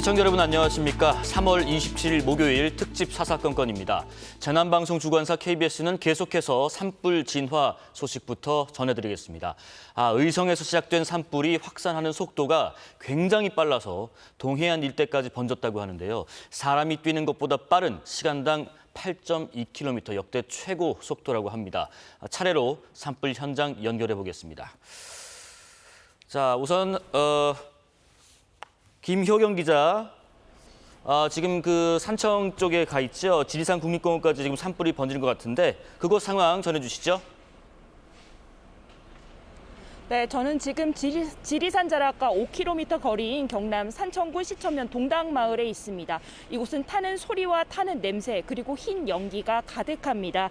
시청자 여러분 안녕하십니까. 3월 27일 목요일 특집 사사건건입니다. 재난방송 주관사 KBS는 계속해서 산불 진화 소식부터 전해드리겠습니다. 의성에서 시작된 산불이 확산하는 속도가 굉장히 빨라서 동해안 일대까지 번졌다고 하는데요. 사람이 뛰는 것보다 빠른 시간당 8.2km 역대 최고 속도라고 합니다. 차례로 산불 현장 연결해 보겠습니다. 자, 우선 김효경 기자, 지금 그 산청 쪽에 가 있죠. 지리산 국립공원까지 지금 산불이 번지는 것 같은데 그곳 상황 전해주시죠. 네, 저는 지금 지리산 자락과 5km 거리인 경남 산청군 시천면 동당마을에 있습니다. 이곳은 타는 소리와 타는 냄새 그리고 흰 연기가 가득합니다.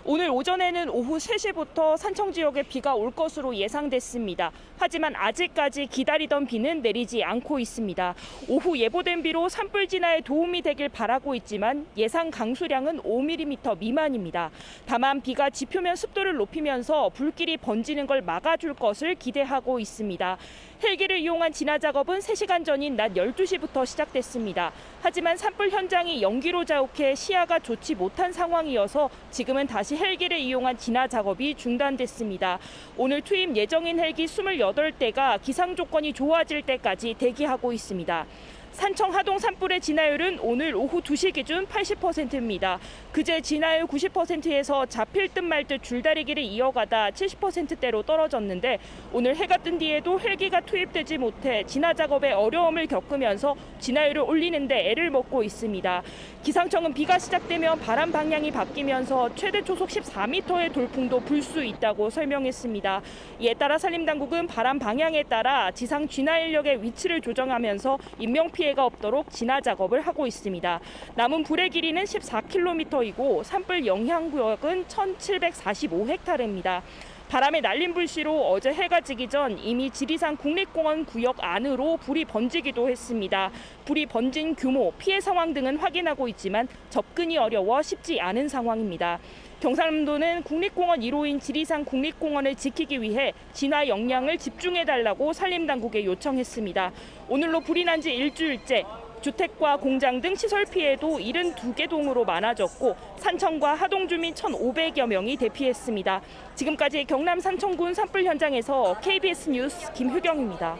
오늘 오전에는 오후 3시부터 산청 지역에 비가 올 것으로 예상됐습니다. 하지만 아직까지 기다리던 비는 내리지 않고 있습니다. 오후 예보된 비로 산불 진화에 도움이 되길 바라고 있지만 예상 강수량은 5mm 미만입니다. 다만 비가 지표면 습도를 높이면서 불길이 번지는 걸 막아줄 것을 기대하고 있습니다. 헬기를 이용한 진화 작업은 3시간 전인 낮 12시부터 시작됐습니다. 하지만 산불 현장이 연기로 자욱해 시야가 좋지 못한 상황이어서 지금은 다시 헬기를 이용한 진화 작업이 중단됐습니다. 오늘 투입 예정인 헬기 28대가 기상 조건이 좋아질 때까지 대기하고 있습니다. 산청 하동 산불의 진화율은 오늘 오후 2시 기준 80%입니다. 그제 진화율 90%에서 잡힐 듯 말 듯 줄다리기를 이어가다 70%대로 떨어졌는데 오늘 해가 뜬 뒤에도 헬기가 투입되지 못해 진화 작업에 어려움을 겪으면서 진화율을 올리는데 애를 먹고 있습니다. 기상청은 비가 시작되면 바람 방향이 바뀌면서 최대 초속 14m의 돌풍도 불 수 있다고 설명했습니다. 이에 따라 산림당국은 바람 방향에 따라 지상 진화 인력의 위치를 조정하면서 인명 피해가 없도록 진화 작업을 하고 있습니다. 남은 불의 길이는 14km이고 산불 영향구역은 1,745헥타르입니다. 바람에 날린 불씨로 어제 해가 지기 전 이미 지리산 국립공원 구역 안으로 불이 번지기도 했습니다. 불이 번진 규모, 피해 상황 등은 확인하고 있지만 접근이 어려워 쉽지 않은 상황입니다. 경상남도는 국립공원 1호인 지리산 국립공원을 지키기 위해 진화 역량을 집중해달라고 산림당국에 요청했습니다. 오늘로 불이 난 지 일주일째, 주택과 공장 등 시설 피해도 72개 동으로 많아졌고 산청과 하동 주민 1,500여 명이 대피했습니다. 지금까지 경남 산청군 산불 현장에서 KBS 뉴스 김효경입니다.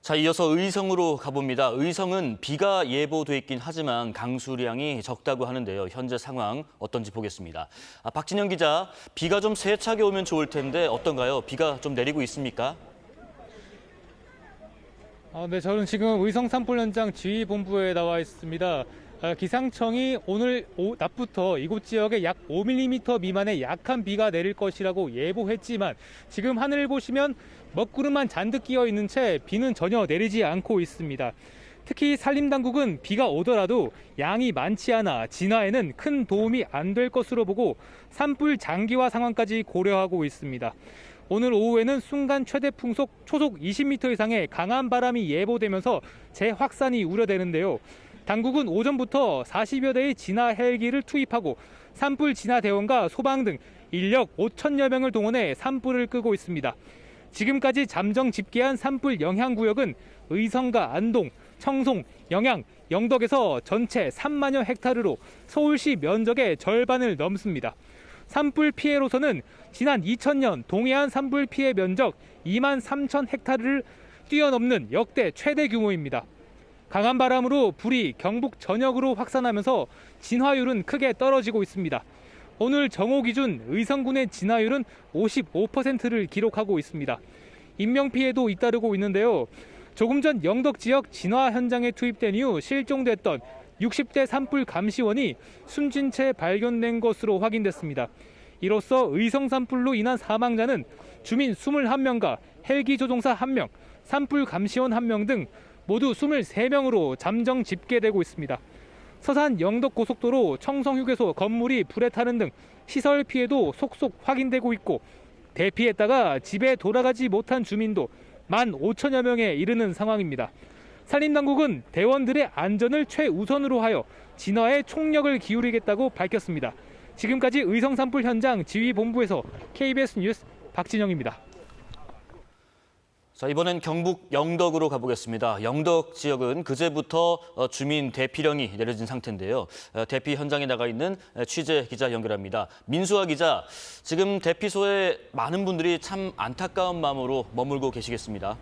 자, 이어서 의성으로 가봅니다. 의성은 비가 예보돼 있긴 하지만 강수량이 적다고 하는데요. 현재 상황 어떤지 보겠습니다. 박진영 기자, 비가 좀 세차게 오면 좋을 텐데 어떤가요? 비가 좀 내리고 있습니까? 네, 저는 지금 의성 산불 현장 지휘본부에 나와 있습니다. 기상청이 오늘 낮부터 이곳 지역에 약 5mm 미만의 약한 비가 내릴 것이라고 예보했지만 지금 하늘을 보시면 먹구름만 잔뜩 끼어 있는 채 비는 전혀 내리지 않고 있습니다. 특히 산림당국은 비가 오더라도 양이 많지 않아 진화에는 큰 도움이 안 될 것으로 보고 산불 장기화 상황까지 고려하고 있습니다. 오늘 오후에는 순간 최대 풍속 초속 20m 이상의 강한 바람이 예보되면서 재확산이 우려되는데요. 당국은 오전부터 40여 대의 진화 헬기를 투입하고 산불 진화 대원과 소방 등 인력 5천여 명을 동원해 산불을 끄고 있습니다. 지금까지 잠정 집계한 산불 영향구역은 의성과 안동, 청송, 영양, 영덕에서 전체 3만여 헥타르로 서울시 면적의 절반을 넘습니다. 산불 피해로서는 지난 2000년 동해안 산불 피해 면적 2만 3천 헥타르를 뛰어넘는 역대 최대 규모입니다. 강한 바람으로 불이 경북 전역으로 확산하면서 진화율은 크게 떨어지고 있습니다. 오늘 정오 기준 의성군의 진화율은 55%를 기록하고 있습니다. 인명피해도 잇따르고 있는데요. 조금 전 영덕 지역 진화 현장에 투입된 이후 실종됐던 60대 산불 감시원이 숨진 채 발견된 것으로 확인됐습니다. 이로써 의성 산불로 인한 사망자는 주민 21명과 헬기 조종사 1명, 산불 감시원 1명 등 모두 23명으로 잠정 집계되고 있습니다. 서산 영덕 고속도로 청성휴게소 건물이 불에 타는 등 시설 피해도 속속 확인되고 있고 대피했다가 집에 돌아가지 못한 주민도 15,000여 명에 이르는 상황입니다. 산림당국은 대원들의 안전을 최우선으로 하여 진화에 총력을 기울이겠다고 밝혔습니다. 지금까지 의성 산불 현장 지휘본부에서 KBS 뉴스 박진영입니다. 자, 이번엔 경북 영덕으로 가보겠습니다. 영덕 지역은 그제부터 주민 대피령이 내려진 상태인데요. 대피 현장에 나가 있는 취재 기자 연결합니다. 민수아 기자, 지금 대피소에 많은 분들이 참 안타까운 마음으로 머물고 계시겠습니다.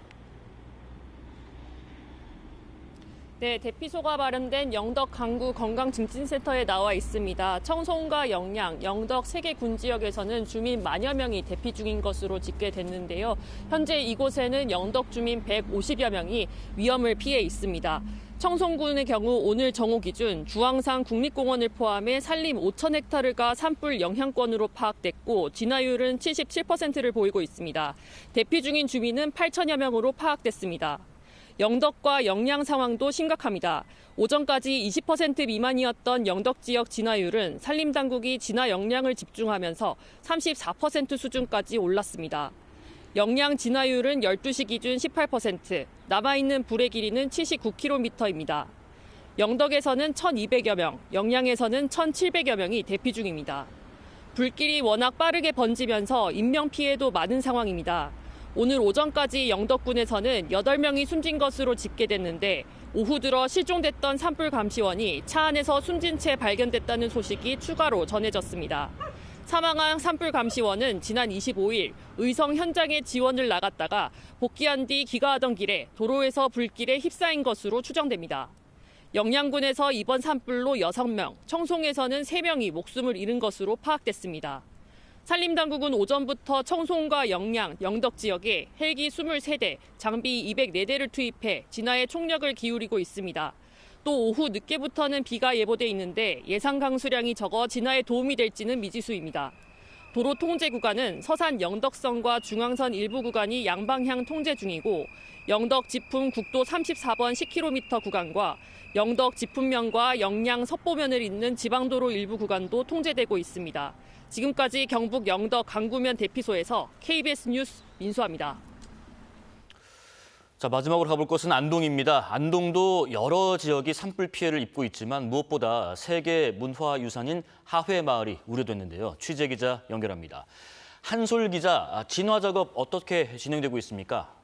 네, 대피소가 마련된 영덕 강구 건강증진센터에 나와 있습니다. 청송과 영양, 영덕 3개 군 지역에서는 주민 만여 명이 대피 중인 것으로 집계됐는데요. 현재 이곳에는 영덕 주민 150여 명이 위험을 피해 있습니다. 청송군의 경우 오늘 정오 기준 주황산 국립공원을 포함해 산림 5,000헥타르가 산불 영향권으로 파악됐고 진화율은 77%를 보이고 있습니다. 대피 중인 주민은 8천여 명으로 파악됐습니다. 영덕과 영양 상황도 심각합니다. 오전까지 20% 미만이었던 영덕 지역 진화율은 산림당국이 진화 역량을 집중하면서 34% 수준까지 올랐습니다. 영양 진화율은 12시 기준 18%, 남아있는 불의 길이는 79km입니다. 영덕에서는 1,200여 명, 영양에서는 1,700여 명이 대피 중입니다. 불길이 워낙 빠르게 번지면서 인명피해도 많은 상황입니다. 오늘 오전까지 영덕군에서는 8명이 숨진 것으로 집계됐는데 오후 들어 실종됐던 산불 감시원이 차 안에서 숨진 채 발견됐다는 소식이 추가로 전해졌습니다. 사망한 산불 감시원은 지난 25일 의성 현장에 지원을 나갔다가 복귀한 뒤 귀가하던 길에 도로에서 불길에 휩싸인 것으로 추정됩니다. 영양군에서 이번 산불로 6명, 청송에서는 3명이 목숨을 잃은 것으로 파악됐습니다. 산림당국은 오전부터 청송과 영양, 영덕 지역에 헬기 23대, 장비 204대를 투입해 진화에 총력을 기울이고 있습니다. 또 오후 늦게부터는 비가 예보돼 있는데 예상 강수량이 적어 진화에 도움이 될지는 미지수입니다. 도로 통제 구간은 서산 영덕선과 중앙선 일부 구간이 양방향 통제 중이고 영덕 지품 국도 34번 10km 구간과 영덕 지품면과 영양 서보면을 잇는 지방도로 일부 구간도 통제되고 있습니다. 지금까지 경북 영덕 강구면 대피소에서 KBS 뉴스 민수아입니다. 자, 마지막으로 가볼 곳은 안동입니다. 안동도 여러 지역이 산불 피해를 입고 있지만 무엇보다 세계 문화유산인 하회마을이 우려됐는데요. 취재 기자 연결합니다. 한솔 기자, 진화 작업 어떻게 진행되고 있습니까?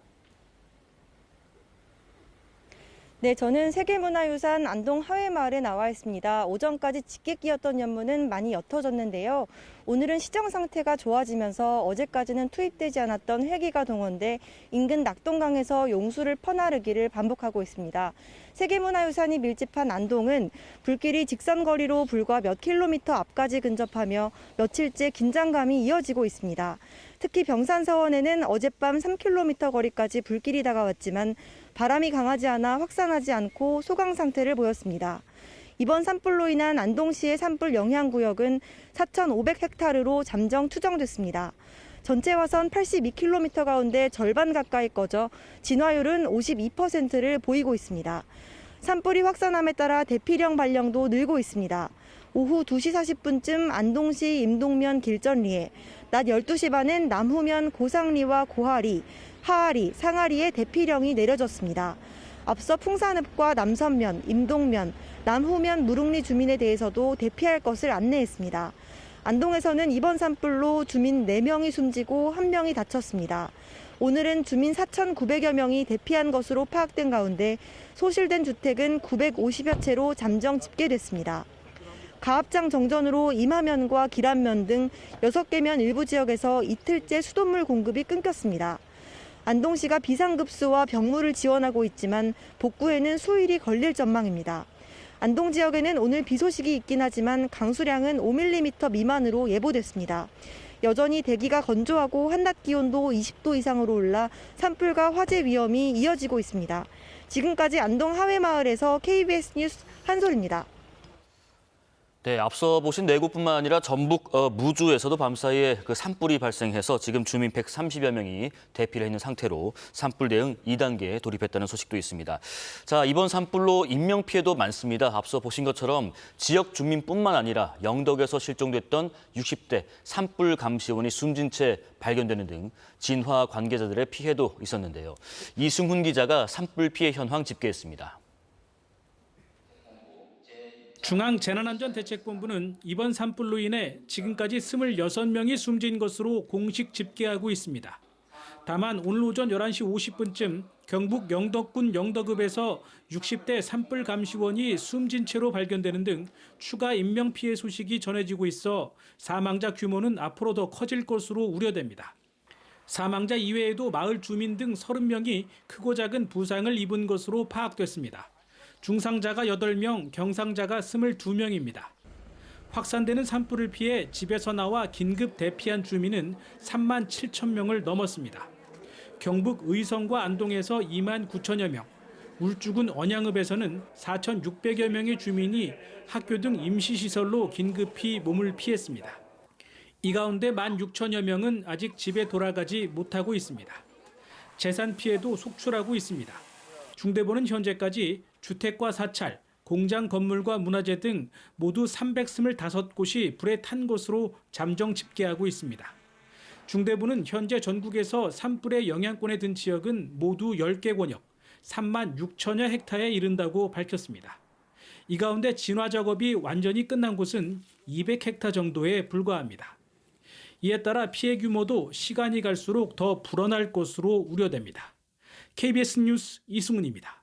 네, 저는 세계문화유산 안동 하회마을에 나와 있습니다. 오전까지 짙게 연문은 많이 옅어졌는데요. 오늘은 시정 상태가 좋아지면서 어제까지는 투입되지 않았던 헬기가 동원돼 인근 낙동강에서 용수를 퍼나르기를 반복하고 있습니다. 세계문화유산이 밀집한 안동은 불길이 직선거리로 불과 몇 킬로미터 앞까지 근접하며 며칠째 긴장감이 이어지고 있습니다. 특히 병산서원에는 어젯밤 3km 거리까지 불길이 다가왔지만 바람이 강하지 않아 확산하지 않고 소강 상태를 보였습니다. 이번 산불로 인한 안동시의 산불 영향구역은 4,500헥타르로 잠정 추정됐습니다. 전체 화선 82km 가운데 절반 가까이 꺼져 진화율은 52%를 보이고 있습니다. 산불이 확산함에 따라 대피령 발령도 늘고 있습니다. 오후 2시 40분쯤 안동시 임동면 길전리에, 낮 12시 반엔 남후면 고상리와 고하리, 하하리, 상하리에 대피령이 내려졌습니다. 앞서 풍산읍과 남선면, 임동면, 남후면 무릉리 주민에 대해서도 대피할 것을 안내했습니다. 안동에서는 이번 산불로 주민 4명이 숨지고 1명이 다쳤습니다. 오늘은 주민 4,900여 명이 대피한 것으로 파악된 가운데 소실된 주택은 950여 채로 잠정 집계됐습니다. 가압장 정전으로 임하면과 기란면 등 6개 면 일부 지역에서 이틀째 수돗물 공급이 끊겼습니다. 안동시가 비상급수와 병무를 지원하고 있지만 복구에는 수일이 걸릴 전망입니다. 안동 지역에는 오늘 비 소식이 있긴 하지만 강수량은 5mm 미만으로 예보됐습니다. 여전히 대기가 건조하고 한낮 기온도 20도 이상으로 올라 산불과 화재 위험이 이어지고 있습니다. 지금까지 안동 하회마을에서 KBS 뉴스 한솔입니다. 네, 앞서 보신 내구뿐만 아니라 전북 무주에서도 밤사이에 그 산불이 발생해서 지금 주민 130여 명이 대피를 있는 상태로 산불 대응 2단계에 돌입했다는 소식도 있습니다. 자, 이번 산불로 인명피해도 많습니다. 앞서 보신 것처럼 지역 주민뿐만 아니라 영덕에서 실종됐던 60대 산불 감시원이 숨진 채 발견되는 등 진화 관계자들의 피해도 있었는데요. 이승훈 기자가 산불 피해 현황 집계했습니다. 중앙재난안전대책본부는 이번 산불로 인해 지금까지 26명이 숨진 것으로 공식 집계하고 있습니다. 다만 오늘 오전 11시 50분쯤 경북 영덕군 영덕읍에서 60대 산불 감시원이 숨진 채로 발견되는 등 추가 인명피해 소식이 전해지고 있어 사망자 규모는 앞으로 더 커질 것으로 우려됩니다. 사망자 이외에도 마을 주민 등 30명이 크고 작은 부상을 입은 것으로 파악됐습니다. 중상자가 8명, 경상자가 22명입니다. 확산되는 산불을 피해 집에서 나와 긴급 대피한 주민은 3만 7천 명을 넘었습니다. 경북 의성과 안동에서 2만 9천여 명, 울주군 언양읍에서는 4,600여 명의 주민이 학교 등 임시시설로 긴급히 몸을 피했습니다. 이 가운데 1만 6천여 명은 아직 집에 돌아가지 못하고 있습니다. 재산 피해도 속출하고 있습니다. 중대본은 현재까지 주택과 사찰, 공장 건물과 문화재 등 모두 325곳이 불에 탄 것으로 잠정 집계하고 있습니다. 중대본은 현재 전국에서 산불의 영향권에 든 지역은 모두 10개 권역, 3만 6천여 헥타에 이른다고 밝혔습니다. 이 가운데 진화 작업이 완전히 끝난 곳은 200헥타 정도에 불과합니다. 이에 따라 피해 규모도 시간이 갈수록 더 불어날 것으로 우려됩니다. KBS 뉴스 이승훈입니다.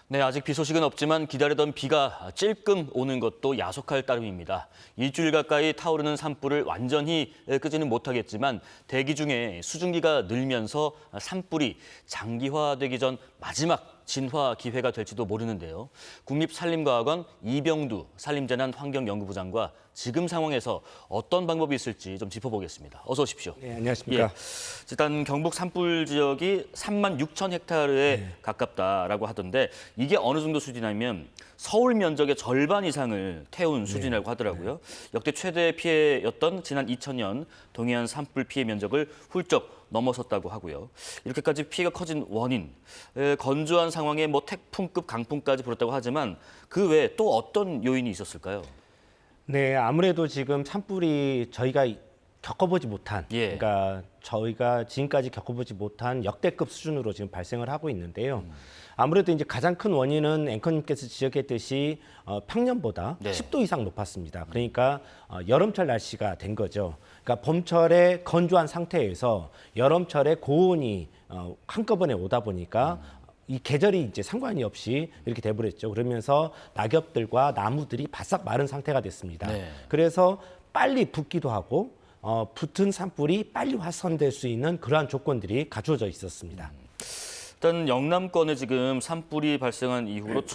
네, 아직 비 소식은 없지만 기다리던 비가 찔끔 오는 것도 야속할 따름입니다. 일주일 가까이 타오르는 산불을 완전히 끄지는 못하겠지만 대기 중에 수증기가 늘면서 산불이 장기화되기 전 마지막 진화 기회가 될지도 모르는데요. 국립산림과학원 이병두 산림재난환경연구부장과 지금 상황에서 어떤 방법이 있을지 좀 짚어보겠습니다. 어서 오십시오. 네, 안녕하십니까. 예, 일단 경북 산불 지역이 3만 6천 헥타르에 가깝다라고 하던데 이게 어느 정도 수준이냐면 서울 면적의 절반 이상을 태운 수준이라고 하더라고요. 역대 최대 피해였던 지난 2000년 동해안 산불 피해 면적을 훌쩍 넘어섰다고 하고요. 이렇게까지 피해가 커진 원인, 건조한 상황에 뭐 태풍급 강풍까지 불었다고 하지만 그 외에 또 어떤 요인이 있었을까요? 네, 아무래도 지금 산불이 저희가 겪어보지 못한, 예. 그러니까 저희가 지금까지 겪어보지 못한 역대급 수준으로 지금 발생을 하고 있는데요. 아무래도 이제 가장 큰 원인은 앵커님께서 지적했듯이 평년보다 네. 10도 이상 높았습니다. 그러니까 여름철 날씨가 된 거죠. 그러니까 봄철에 건조한 상태에서 여름철에 고온이 한꺼번에 오다 보니까 이 계절이 이제 상관이 없이 이렇게 돼버렸죠. 그러면서 낙엽들과 나무들이 바싹 마른 상태가 됐습니다. 네. 그래서 빨리 붙기도 하고 붙은 산불이 빨리 확산될 수 있는 그러한 조건들이 갖춰져 있었습니다. 일단 영남권에 지금 산불이 발생한 이후로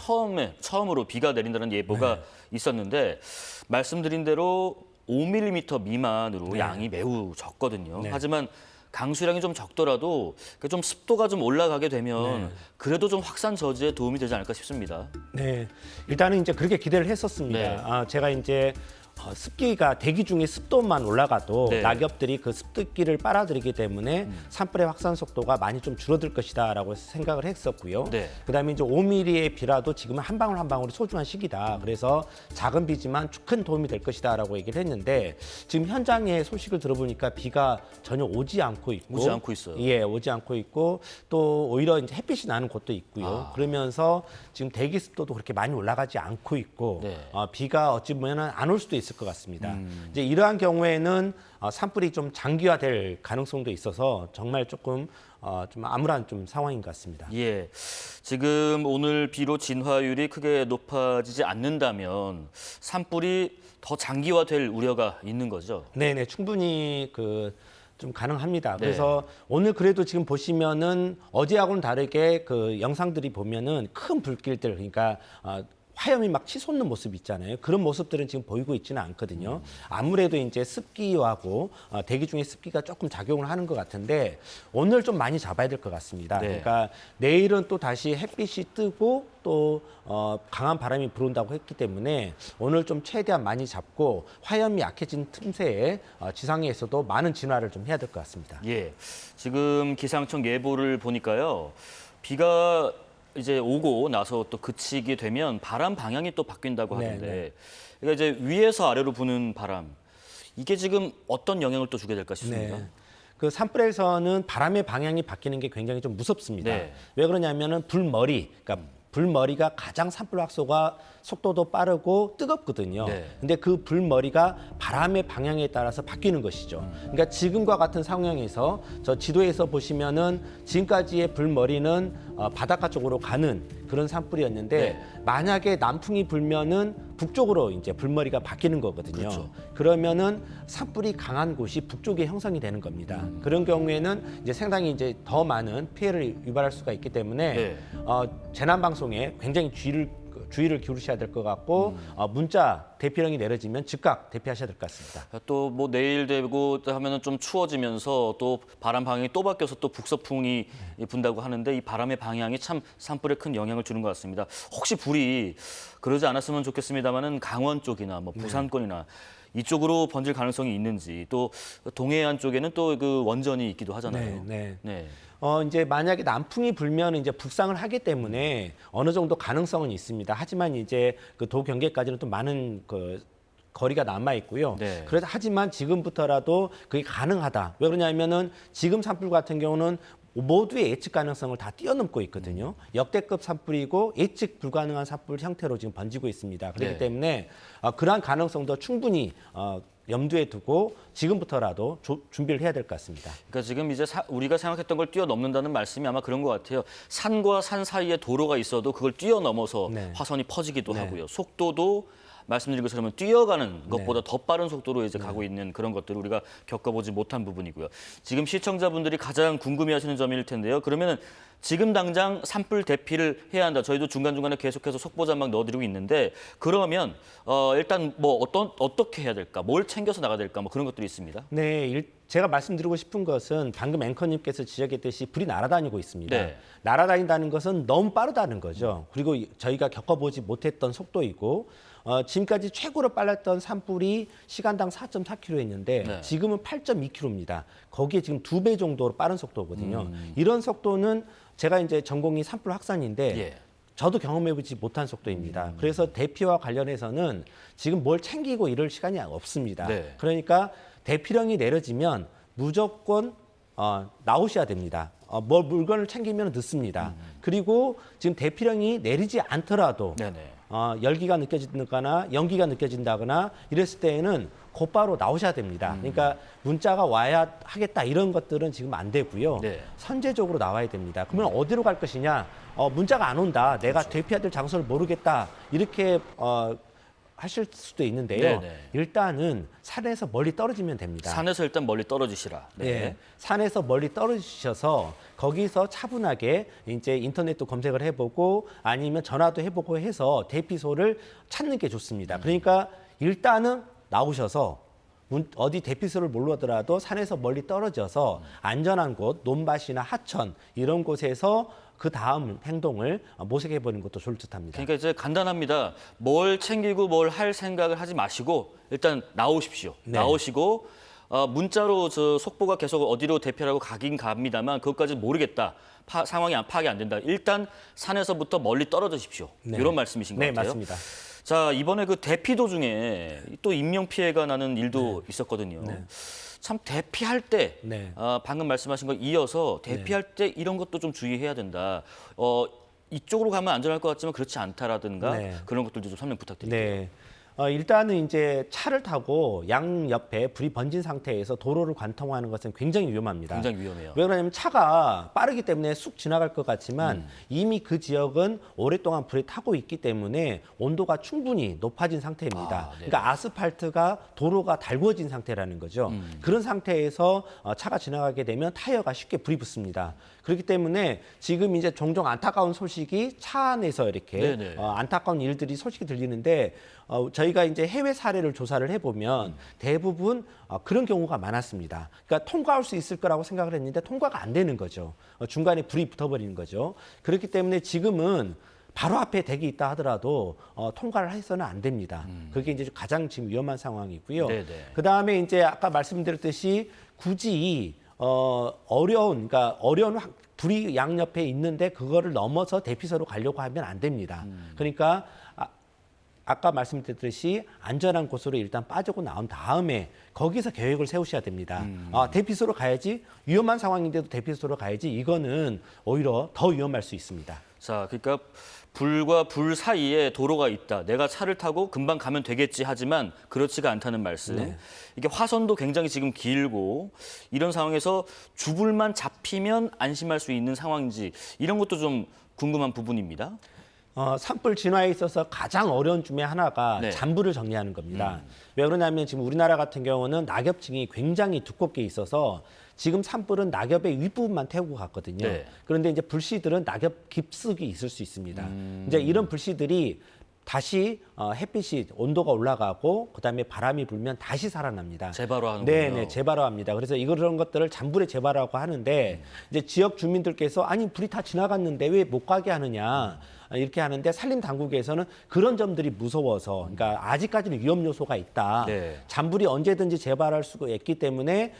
처음으로 비가 내린다는 예보가 있었는데 말씀드린 대로 5mm 미만으로 양이 매우 적거든요. 네. 하지만 강수량이 좀 적더라도 좀 습도가 좀 올라가게 되면 그래도 좀 확산 저지에 도움이 되지 않을까 싶습니다. 네, 일단은 이제 그렇게 기대를 했었습니다. 네. 제가 이제 습기가 대기 중에 습도만 올라가도 네. 낙엽들이 그 습기를 빨아들이기 때문에 산불의 확산 속도가 많이 좀 줄어들 것이다라고 생각을 했었고요. 네. 그다음에 이제 5mm의 비라도 지금은 한 방울 한 방울이 소중한 시기다. 그래서 작은 비지만 큰 도움이 될 것이다라고 얘기를 했는데 지금 현장의 소식을 들어보니까 비가 전혀 오지 않고 있고, 오지 않고 있어요. 예, 오지 않고 있고 또 오히려 이제 햇빛이 나는 곳도 있고요. 그러면서 지금 대기 습도도 그렇게 많이 올라가지 않고 있고 네. 비가 어찌 보면은 안 올 수도 있을 것 같습니다. 이제 이러한 경우에는 산불이 좀 장기화될 가능성도 있어서 정말 조금 좀 암울한 좀 상황인 것 같습니다. 예, 지금 오늘 비로 진화율이 크게 높아지지 않는다면 산불이 더 장기화될 우려가 있는 거죠. 네네, 충분히 좀 가능합니다. 네. 그래서 오늘 그래도 지금 보시면은 어제하고는 다르게 그 영상들이 보면은 큰 불길들, 그러니까 화염이 막 치솟는 모습 있잖아요. 그런 모습들은 지금 보이고 있지는 않거든요. 아무래도 이제 습기하고 대기 중에 습기가 조금 작용을 하는 것 같은데 오늘 좀 많이 잡아야 될 것 같습니다. 네. 그러니까 내일은 또 다시 햇빛이 뜨고 또 강한 바람이 불어온다고 했기 때문에 오늘 좀 최대한 많이 잡고 화염이 약해진 틈새에 지상에서도 많은 진화를 좀 해야 될 것 같습니다. 예, 지금 기상청 예보를 보니까요, 비가 이제 오고 나서 또 그치게 되면 바람 방향이 또 바뀐다고 하는데, 네. 그러니까 이제 위에서 아래로 부는 바람, 이게 지금 어떤 영향을 또 주게 될까 싶습니다. 네. 그 산불에서는 바람의 방향이 바뀌는 게 굉장히 좀 무섭습니다. 네. 왜 그러냐면은 불머리, 그러니까 불머리가 가장 산불 확소가 속도도 빠르고 뜨겁거든요. 네. 근데 그 불머리가 바람의 방향에 따라서 바뀌는 것이죠. 그러니까 지금과 같은 상황에서 저 지도에서 보시면은 지금까지의 불머리는 바닷가 쪽으로 가는 그런 산불이었는데 네. 만약에 남풍이 불면은 북쪽으로 이제 불머리가 바뀌는 거거든요. 그렇죠. 그러면은 산불이 강한 곳이 북쪽에 형성이 되는 겁니다. 그런 경우에는 이제 상당히 이제 더 많은 피해를 유발할 수가 있기 때문에 네. 재난 방송에 굉장히 주의를 기울이셔야 될 것 같고 문자 대피령이 내려지면 즉각 대피하셔야 될 것 같습니다. 또 뭐 내일 되고 하면은 좀 추워지면서 또 바람 방향이 또 바뀌어서 또 북서풍이 분다고 하는데 이 바람의 방향이 참 산불에 큰 영향을 주는 것 같습니다. 혹시 불이 그러지 않았으면 좋겠습니다만은 강원 쪽이나 뭐 부산권이나 이쪽으로 번질 가능성이 있는지 또 동해안 쪽에는 또 그 원전이 있기도 하잖아요. 네. 네. 이제 만약에 남풍이 불면 이제 북상을 하기 때문에 어느 정도 가능성은 있습니다. 하지만 이제 그 도경계까지는 또 많은 그 거리가 남아 있고요. 네. 그래서 하지만 지금부터라도 그게 가능하다. 왜 그러냐면은 지금 산불 같은 경우는 모두의 예측 가능성을 다 뛰어넘고 있거든요. 역대급 산불이고 예측 불가능한 산불 형태로 지금 번지고 있습니다. 그렇기 네. 때문에 그러한 가능성도 충분히 염두에 두고 지금부터라도 준비를 해야 될 것 같습니다. 그러니까 지금 이제 우리가 생각했던 걸 뛰어넘는다는 말씀이 아마 그런 것 같아요. 산과 산 사이에 도로가 있어도 그걸 뛰어넘어서 네. 화선이 퍼지기도 네. 하고요. 속도도 말씀드린 것처럼 뛰어가는 것보다 더 빠른 속도로 이제 가고 있는 그런 것들을 우리가 겪어보지 못한 부분이고요. 지금 시청자분들이 가장 궁금해하시는 점일 텐데요. 그러면은 지금 당장 산불 대피를 해야 한다. 저희도 중간중간에 계속해서 속보자막 넣어드리고 있는데 그러면 일단 뭐 어떻게 해야 될까? 뭘 챙겨서 나가야 될까? 뭐 그런 것들이 있습니다. 네, 제가 말씀드리고 싶은 것은 방금 앵커님께서 지적했듯이 불이 날아다니고 있습니다. 네. 날아다닌다는 것은 너무 빠르다는 거죠. 그리고 저희가 겪어보지 못했던 속도이고 지금까지 최고로 빨랐던 산불이 시간당 4.4km였는데 네. 지금은 8.2km입니다. 거기에 지금 2배 정도로 빠른 속도거든요. 이런 속도는 제가 이제 전공이 산불 확산인데 예. 저도 경험해보지 못한 속도입니다. 그래서 대피와 관련해서는 지금 뭘 챙기고 이럴 시간이 없습니다. 네. 그러니까 대피령이 내려지면 무조건 나오셔야 됩니다. 뭘 물건을 챙기면 늦습니다. 그리고 지금 대피령이 내리지 않더라도 네네. 열기가 느껴진다거나 연기가 느껴진다거나 이랬을 때에는 곧바로 나오셔야 됩니다. 그러니까 문자가 와야 하겠다 이런 것들은 지금 안 되고요. 네. 선제적으로 나와야 됩니다. 그러면 어디로 갈 것이냐? 문자가 안 온다. 내가 대피해야 될 장소를 모르겠다. 이렇게 하실 수도 있는데요. 네네. 일단은 산에서 멀리 떨어지면 됩니다. 산에서 일단 멀리 떨어지시라. 네. 네. 산에서 멀리 떨어지셔서 거기서 차분하게 이제 인터넷도 검색을 해보고 아니면 전화도 해보고 해서 대피소를 찾는 게 좋습니다. 그러니까 일단은 나오셔서 어디 대피소를 몰라더라도 산에서 멀리 떨어져서 안전한 곳, 논밭이나 하천 이런 곳에서 그 다음 행동을 모색해 보는 것도 좋을 듯합니다. 그러니까 이제 간단합니다. 뭘 챙기고 뭘 할 생각을 하지 마시고 일단 나오십시오. 네. 나오시고 문자로 저 속보가 계속 어디로 대피하라고 가긴 갑니다만 그것까지 모르겠다. 상황이 파악이 안 된다. 일단 산에서부터 멀리 떨어지십시오. 네. 이런 말씀이신 것 네, 같아요. 맞습니다. 자, 이번에 그 대피 도중에 또 인명 피해가 나는 일도 있었거든요. 참 대피할 때 네. 방금 말씀하신 거 이어서 대피할 때 이런 것도 좀 주의해야 된다. 이쪽으로 가면 안전할 것 같지만 그렇지 않다라든가 네. 그런 것들도 좀 설명 부탁드릴게요. 네. 일단은 이제 차를 타고 양 옆에 불이 번진 상태에서 도로를 관통하는 것은 굉장히 위험합니다. 굉장히 위험해요. 왜 그러냐면 차가 빠르기 때문에 쑥 지나갈 것 같지만 이미 그 지역은 오랫동안 불에 타고 있기 때문에 온도가 충분히 높아진 상태입니다. 네. 그러니까 아스팔트가 도로가 달구어진 상태라는 거죠. 그런 상태에서 차가 지나가게 되면 타이어가 쉽게 불이 붙습니다. 그렇기 때문에 지금 이제 종종 안타까운 소식이 차 안에서 이렇게 네네. 안타까운 일들이 소식이 들리는데 저희가 이제 해외 사례를 조사를 해보면 대부분 그런 경우가 많았습니다. 그러니까 통과할 수 있을 거라고 생각을 했는데 통과가 안 되는 거죠. 중간에 불이 붙어버리는 거죠. 그렇기 때문에 지금은 바로 앞에 댁이 있다 하더라도 통과를 해서는 안 됩니다. 그게 이제 가장 지금 위험한 상황이고요. 네네. 그 다음에 이제 아까 말씀드렸듯이 굳이 어려운 불이 양옆에 있는데 그거를 넘어서 대피소로 가려고 하면 안 됩니다. 그러니까 아까 말씀드렸듯이 안전한 곳으로 일단 빠지고 나온 다음에 거기서 계획을 세우셔야 됩니다. 대피소로 가야지 위험한 상황인데도 대피소로 가야지 이거는 오히려 더 위험할 수 있습니다. 자, 그러니까 불과 불 사이에 도로가 있다. 내가 차를 타고 금방 가면 되겠지 하지만 그렇지가 않다는 말씀. 네. 이게 화선도 굉장히 지금 길고 이런 상황에서 주불만 잡히면 안심할 수 있는 상황인지 이런 것도 좀 궁금한 부분입니다. 산불 진화에 있어서 가장 어려운 중에 하나가 네. 잔불을 정리하는 겁니다. 왜 그러냐면 지금 우리나라 같은 경우는 낙엽층이 굉장히 두껍게 있어서 지금 산불은 낙엽의 윗부분만 태우고 갔거든요. 네. 그런데 이제 불씨들은 낙엽 깊숙이 있을 수 있습니다. 이제 이런 불씨들이 다시 햇빛이 온도가 올라가고 그다음에 바람이 불면 다시 살아납니다. 재발화하는군요. 네, 재발화합니다. 그래서 이런 것들을 잔불의 재발화라고 하는데 이제 지역 주민들께서 아니 불이 다 지나갔는데 왜 못 가게 하느냐 이렇게 하는데 산림 당국에서는 그런 점들이 무서워서 그러니까 아직까지는 위험 요소가 있다. 네. 잔불이 언제든지 재발할 수가 있기 때문에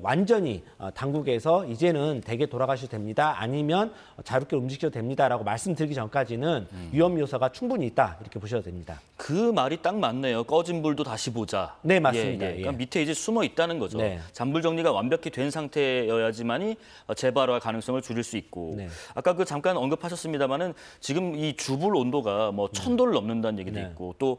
완전히 당국에서 이제는 대게 돌아가셔도 됩니다. 아니면 자유롭게 움직여도 됩니다라고 말씀드리기 전까지는 위험 요소가 충분히 있다 이렇게 보셔도 됩니다. 그 말이 딱 맞네요. 꺼진 불도 다시 보자. 네, 맞습니다. 그러니까 예. 밑에 이제 숨어 있다는 거죠. 네. 잔불 정리가 완벽히 된 상태여야지만이 재발화 가능성을 줄일 수 있고. 네. 아까 그 잠깐 언급하셨습니다마는 지금 이 주불 온도가 뭐 1000도를 넘는다는 얘기도 네. 있고 또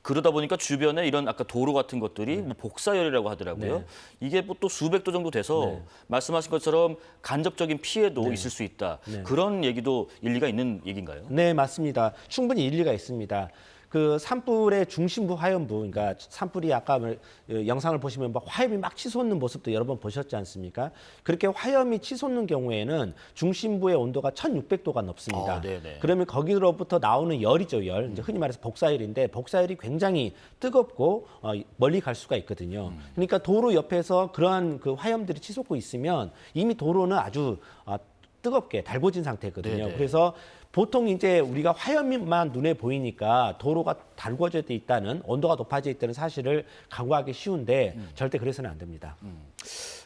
그러다 보니까 주변에 이런 아까 도로 같은 것들이 뭐 복사열이라고 하더라고요. 네. 이게 뭐 또 수백 도 정도 돼서 네. 말씀하신 것처럼 간접적인 피해도 있을 수 있다. 네. 그런 얘기도 일리가 있는 얘기인가요? 네, 맞습니다. 충분히 일리가 있습니다. 그 산불의 중심부 화염부, 그러니까 산불이 아까 영상을 보시면 막 화염이 막 치솟는 모습도 여러 번 보셨지 않습니까? 그렇게 화염이 치솟는 경우에는 중심부의 온도가 1600도가 넘습니다. 네네. 그러면 거기로부터 나오는 열이죠, 열. 이제 흔히 말해서 복사열인데 복사열이 굉장히 뜨겁고 멀리 갈 수가 있거든요. 그러니까 도로 옆에서 그러한 그 화염들이 치솟고 있으면 이미 도로는 아주 뜨겁게 달궈진 상태거든요. 네네. 그래서 보통 이제 우리가 화염만 눈에 보이니까 도로가 달궈져 있다는 온도가 높아져 있다는 사실을 간과하기 쉬운데 절대 그래서는 안 됩니다.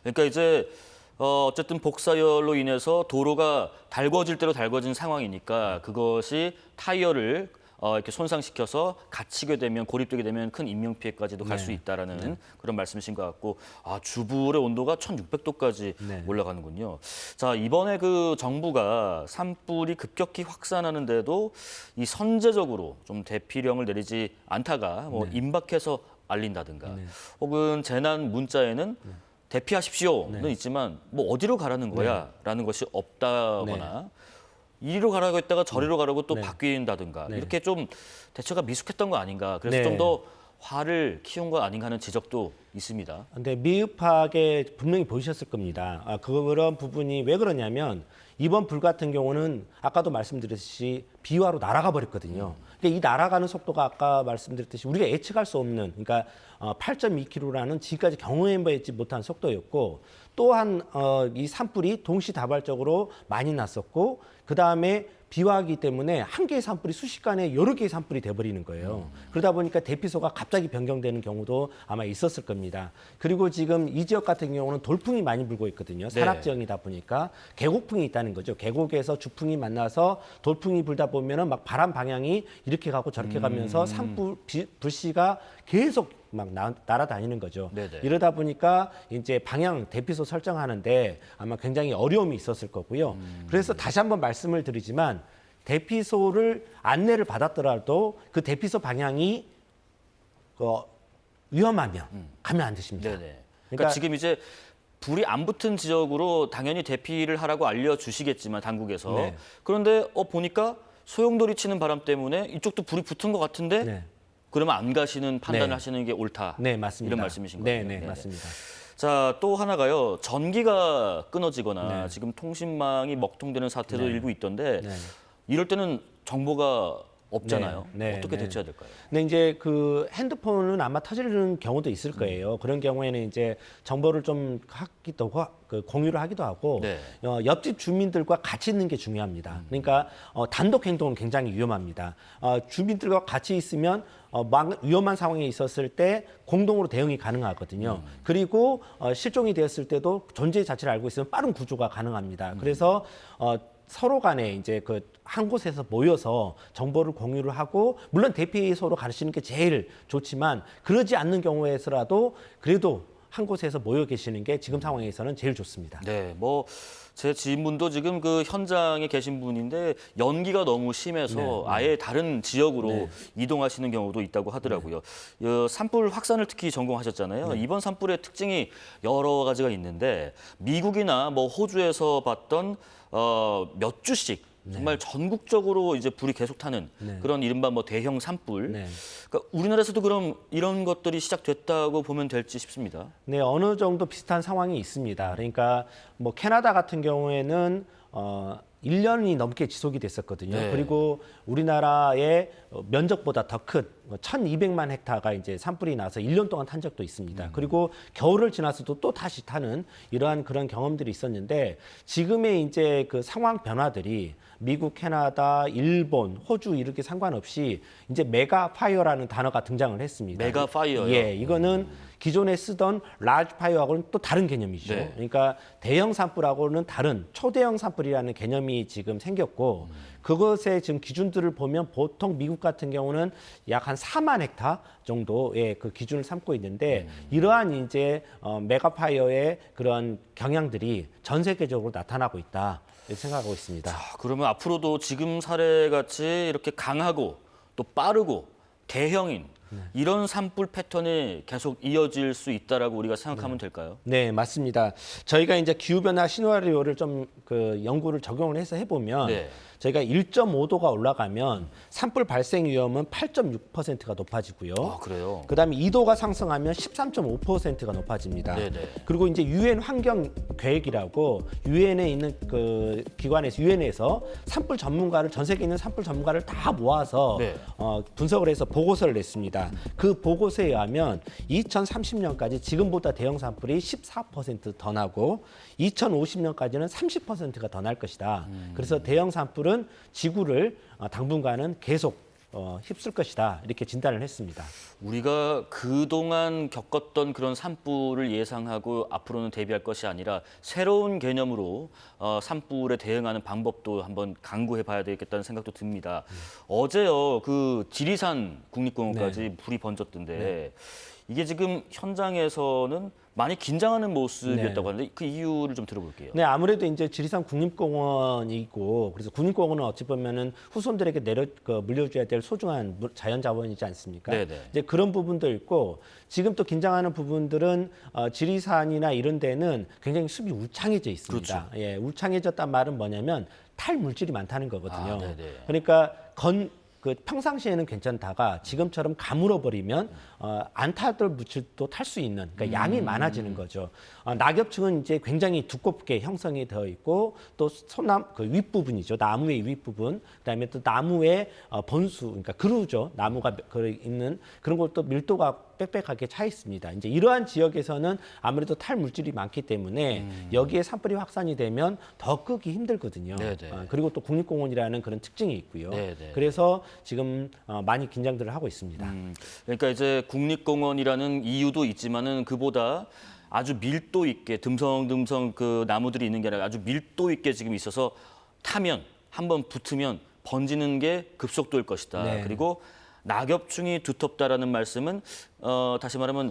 그러니까 이제 어쨌든 복사열로 인해서 도로가 달궈질 대로 달궈진 상황이니까 그것이 타이어를 이렇게 손상시켜서 갇히게 되면 고립되게 되면 큰 인명 피해까지도 갈 수 있다라는 그런 말씀이신 것 같고 주불의 온도가 1600도까지 네. 올라가는군요. 자, 이번에 그 정부가 산불이 급격히 확산하는데도 이 선제적으로 좀 대피령을 내리지 않다가 뭐 임박해서 알린다든가 혹은 재난 문자에는 대피하십시오는 있지만 뭐 어디로 가라는 거야라는 것이 없다거나 이리로 가라고 했다가 저리로 가라고 또 바뀐다든가 이렇게 좀 대처가 미숙했던 거 아닌가. 그래서 네. 좀 더 화를 키운 거 아닌가 하는 지적도 있습니다. 근데 미흡하게 분명히 보이셨을 겁니다. 그런 부분이 왜 그러냐면 이번 불 같은 경우는 아까도 말씀드렸듯이 비화로 날아가 버렸거든요. 근데 이 날아가는 속도가 아까 말씀드렸듯이 우리가 예측할 수 없는 그러니까 8.2km라는 지금까지 경험해보지 못한 속도였고 또한 이 산불이 동시다발적으로 많이 났었고 그다음에 비화하기 때문에 한 개의 산불이 순식간에 여러 개의 산불이 돼버리는 거예요. 그러다 보니까 대피소가 갑자기 변경되는 경우도 아마 있었을 겁니다. 그리고 지금 이 지역 같은 경우는 돌풍이 많이 불고 있거든요. 산악 지역이다 보니까 계곡풍이 있다는 거죠. 계곡에서 주풍이 만나서 돌풍이 불다 보면은 막 바람 방향이 이렇게 가고 저렇게 가면서 산불 불씨가 계속 막 날아다니는 거죠. 네네. 이러다 보니까 이제 방향 대피소 설정하는데 아마 굉장히 어려움이 있었을 거고요. 그래서 다시 한번 말씀을 드리지만 대피소를 안내를 받았더라도 그 대피소 방향이 위험하면 가면 안 되십니다. 네네. 그러니까 지금 이제 불이 안 붙은 지역으로 당연히 대피를 하라고 알려주시겠지만 당국에서 네. 그런데 보니까 소용돌이 치는 바람 때문에 이쪽도 불이 붙은 것 같은데 네. 그러면 안 가시는 판단을 네. 하시는 게 옳다. 네, 맞습니다. 이런 말씀이신 네, 거예요. 네, 네네. 맞습니다. 자, 또 하나가요. 전기가 끊어지거나 네. 지금 통신망이 먹통되는 사태도 일고 있던데 네. 이럴 때는 정보가 없잖아요. 네, 네, 어떻게 네. 대처해야 될까요? 근데 이제 그 핸드폰은 아마 터지는 경우도 있을 거예요. 그런 경우에는 이제 정보를 좀 공유를 하기도 하고 네. 옆집 주민들과 같이 있는 게 중요합니다. 그러니까 단독 행동은 굉장히 위험합니다. 주민들과 같이 있으면 위험한 상황에 있었을 때 공동으로 대응이 가능하거든요. 그리고 실종이 되었을 때도 존재 자체를 알고 있으면 빠른 구조가 가능합니다. 그래서 서로 간에 이제 그 한 곳에서 모여서 정보를 공유를 하고 물론 대피소로 가시는 게 제일 좋지만 그러지 않는 경우에서라도 그래도 한 곳에서 모여 계시는 게 지금 상황에서는 제일 좋습니다. 네, 뭐 제 지인분도 지금 그 현장에 계신 분인데 연기가 너무 심해서 아예 다른 지역으로 이동하시는 경우도 있다고 하더라고요. 산불 확산을 특히 전공하셨잖아요. 이번 산불의 특징이 여러 가지가 있는데 미국이나 뭐 호주에서 봤던 몇 주씩 정말 전국적으로 이제 불이 계속 타는 그런 이른바 뭐 대형 산불. 그러니까 우리나라에서도 그럼 이런 것들이 시작됐다고 보면 될지 싶습니다. 네, 어느 정도 비슷한 상황이 있습니다. 그러니까 뭐 캐나다 같은 경우에는 1년이 넘게 지속이 됐었거든요. 네. 그리고 우리나라의 면적보다 더 큰 1,200만 헥타가 이제 산불이 나서 1년 동안 탄 적도 있습니다. 그리고 겨울을 지나서도 또 다시 타는 이러한 그런 경험들이 있었는데 지금의 이제 그 상황 변화들이 미국, 캐나다, 일본, 호주 이렇게 상관없이 이제 메가 파이어라는 단어가 등장을 했습니다. 메가 파이어요? 예, 이거는 기존에 쓰던 라지 파이어하고는 또 다른 개념이죠. 네. 그러니까 대형 산불하고는 다른 초대형 산불이라는 개념이 지금 생겼고 그것의 지금 기준들을 보면 보통 미국 같은 경우는 약 한 4만 헥타 정도의 그 기준을 삼고 있는데 이러한 이제 메가파이어의 그런 경향들이 전 세계적으로 나타나고 있다 이렇게 생각하고 있습니다. 그러면 앞으로도 지금 사례같이 이렇게 강하고 또 빠르고 대형인 이런 산불 패턴이 계속 이어질 수 있다라고 우리가 생각하면 될까요? 네, 맞습니다. 저희가 이제 기후변화 시나리오를 좀 그 연구를 적용을 해서 해보면 네. 저희가 1.5도가 올라가면 산불 발생 위험은 8.6%가 높아지고요. 아, 그래요? 그다음에 2도가 상승하면 13.5%가 높아집니다. 네네. 그리고 이제 유엔 환경 계획이라고 유엔에 있는 그 기관에서 유엔에서 산불 전문가를 전 세계에 있는 산불 전문가를 다 모아서 네. 분석을 해서 보고서를 냈습니다. 그 보고서에 의하면 2030년까지 지금보다 대형 산불이 14%더 나고 2050년까지는 30%가 더 날 것이다. 그래서 대형 산불은 지구를 당분간은 계속 휩쓸 것이다. 이렇게 진단을 했습니다. 우리가 그동안 겪었던 그런 산불을 예상하고 앞으로는 대비할 것이 아니라 새로운 개념으로 산불에 대응하는 방법도 한번 강구해 봐야 되겠다는 생각도 듭니다. 어제요, 그 지리산 국립공원까지 불이 번졌던데 이게 지금 현장에서는 많이 긴장하는 모습이었다고 하는데 그 이유를 좀 들어볼게요. 네, 아무래도 이제 지리산 국립공원이고 그래서 국립공원은 어찌 보면은 후손들에게 물려줘야 될 소중한 자연자원이지 않습니까? 네네. 이제 그런 부분도 있고 지금 또 긴장하는 부분들은 지리산이나 이런 데는 굉장히 숲이 울창해져 있습니다. 그렇죠. 예, 울창해졌단 말은 뭐냐면 탈물질이 많다는 거거든요. 아, 네네. 그러니까 그 평상시에는 괜찮다가 지금처럼 가물어 버리면 안 타들 물질도 탈 수 있는 그러니까 양이 많아지는 거죠. 낙엽층은 이제 굉장히 두껍게 형성이 되어 있고 또 소나무 그 윗부분이죠. 나무의 윗부분 그다음에 또 나무의 본수 그러니까 그루죠. 나무가 있는 그런 것도 밀도가 빽빽하게 차 있습니다. 이제 이러한 지역에서는 아무래도 탈 물질이 많기 때문에 여기에 산불이 확산이 되면 더 끄기 힘들거든요. 네네. 그리고 또 국립공원이라는 그런 특징이 있고요. 네네. 그래서 지금 많이 긴장들을 하고 있습니다. 그러니까 이제 국립공원이라는 이유도 있지만은 그보다 아주 밀도 있게 듬성듬성 그 나무들이 있는 게 아니라 아주 밀도 있게 지금 있어서 타면 한번 붙으면 번지는 게 급속도일 것이다. 네. 그리고 낙엽층이 두텁다라는 말씀은 다시 말하면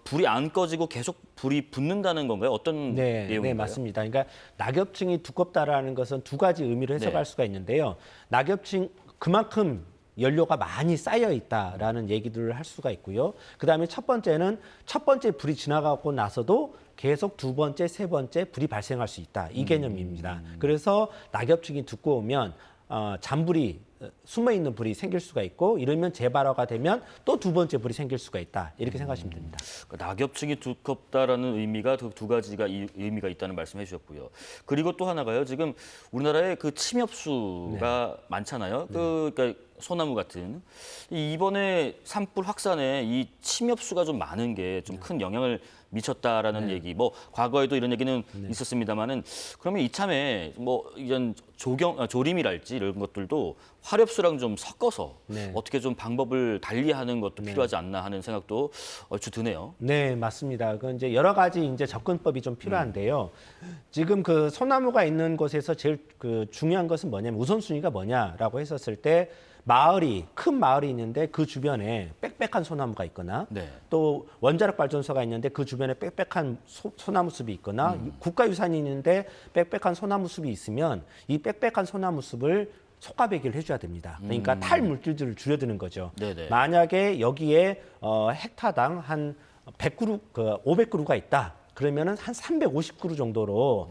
불이 안 꺼지고 계속 불이 붙는다는 건가요? 어떤 내용인가요? 네, 맞습니다. 그러니까 낙엽층이 두껍다라는 것은 두 가지 의미로 해석할 수가 있는데요. 낙엽층 그만큼 연료가 많이 쌓여 있다라는 얘기들을 할 수가 있고요. 그다음에 첫 번째는 첫 번째 불이 지나가고 나서도 계속 두 번째, 세 번째 불이 발생할 수 있다. 이 개념입니다. 그래서 낙엽층이 두꺼우면 잔불이 숨어 있는 불이 생길 수가 있고 이러면 재발화가 되면 또 두 번째 불이 생길 수가 있다. 이렇게 생각하시면 됩니다. 낙엽층이 두껍다라는 의미가 두 가지가 의미가 있다는 말씀해 주셨고요. 그리고 또 하나가요. 지금 우리나라에 그 침엽수가 많잖아요. 그러니까 소나무 같은 이번에 산불 확산에 이 침엽수가 좀 많은 게 좀 큰 영향을 미쳤다라는 얘기. 뭐 과거에도 이런 얘기는 있었습니다만은 그러면 이참에 뭐 이런 조림이랄지 이런 것들도 화렵수랑 좀 섞어서 어떻게 좀 방법을 달리하는 것도 필요하지 않나 하는 생각도 얼추 드네요. 네, 맞습니다. 그 이제 여러 가지 이제 접근법이 좀 필요한데요. 지금 그 소나무가 있는 곳에서 제일 그 중요한 것은 뭐냐면 우선순위가 뭐냐라고 했었을 때 마을이 큰 마을이 있는데 그 주변에 빽빽한 소나무가 있거나 네. 또 원자력 발전소가 있는데 그 주변에 빽빽한 소나무 숲이 있거나 국가유산이 있는데 빽빽한 소나무 숲이 있으면 이 빽빽한 소나무 숲을 속가배기를 해줘야 됩니다. 그러니까 탈 물질들을 줄여드는 거죠. 네네. 만약에 여기에 헥타당 한 100그루, 500그루가 있다. 그러면은 한 350그루 정도로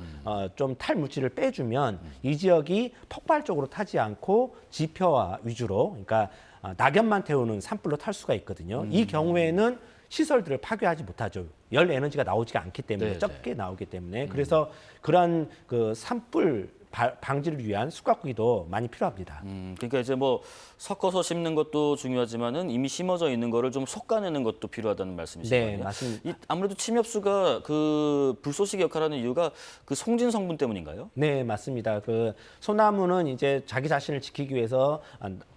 좀 탈 물질을 빼주면 이 지역이 폭발적으로 타지 않고 지표화 위주로, 그러니까 낙엽만 태우는 산불로 탈 수가 있거든요. 이 경우에는 시설들을 파괴하지 못하죠. 열 에너지가 나오지가 않기 때문에 네네. 적게 나오기 때문에 그래서 그러한 그 산불 방지를 위한 숲가꾸기도 많이 필요합니다. 그러니까 이제 뭐 섞어서 심는 것도 중요하지만은 이미 심어져 있는 거를 좀 솎아내는 것도 필요하다는 말씀이신 네, 거예요? 맞습니다. 아무래도 침엽수가 그 불쏘시개 역할하는 이유가 그 송진 성분 때문인가요? 네, 맞습니다. 그 소나무는 이제 자기 자신을 지키기 위해서